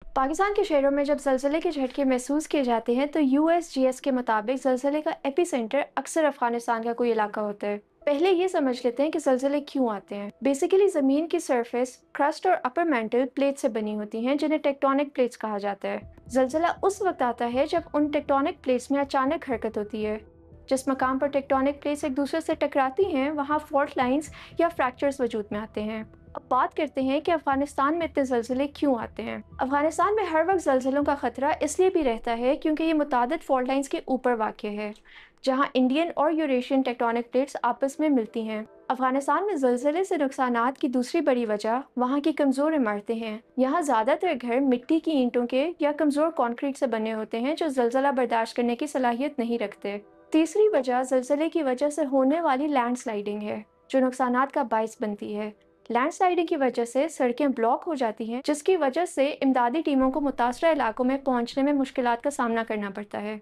पाकिस्तान के शहरों में जब ज़लज़ले के झटके महसूस किए जाते हैं तो यूएसजीएस के मुताबिक ज़लज़ले का एपिसेंटर अक्सर अफगानिस्तान का कोई इलाका होता है। पहले ये समझ लेते हैं कि ज़लज़ले क्यों आते हैं। बेसिकली ज़मीन की सरफेस क्रस्ट और अपर मेंटल प्लेट से बनी होती हैं जिन्हें टेक्टोनिक प्लेट्स कहा जाता है। ज़लज़ला उस वक्त आता है जब उन टेक्टोनिक प्लेट्स में अचानक हरकत होती है। जिस मकाम पर टेक्टोनिक प्लेट्स एक दूसरे से टकराती हैं वहाँ फॉल्ट लाइंस या फ्रैक्चर्स वजूद में आते हैं। अब बात करते हैं कि अफगानिस्तान में इतने ज़लज़ले क्यों आते हैं। अफगानिस्तान में हर वक्त ज़लज़लों का खतरा इसलिए भी रहता है क्योंकि ये मुतादिद फॉल्ट लाइंस के ऊपर वाक़ है, जहाँ इंडियन और यूरेशियन टेक्टोनिक प्लेट्स आपस में मिलती हैं। अफगानिस्तान में ज़लज़ले से नुकसानात की दूसरी बड़ी वजह वहाँ की कमज़ोर इमारतें हैं। यहाँ ज़्यादातर घर मिट्टी की ईंटों के या कमज़ोर कंक्रीट से बने होते हैं जो ज़लज़ला बर्दाश्त करने की सलाहियत नहीं रखते। तीसरी वजह ज़लज़ले की वजह से होने वाली लैंडस्लाइडिंग है, जो नुकसानात का बाइस बनती है। लैंडस्लाइडिंग की वजह से सड़कें ब्लॉक हो जाती हैं, जिसकी वजह से इमदादी टीमों को मुतासरा इलाकों में पहुंचने में मुश्किलात का सामना करना पड़ता है।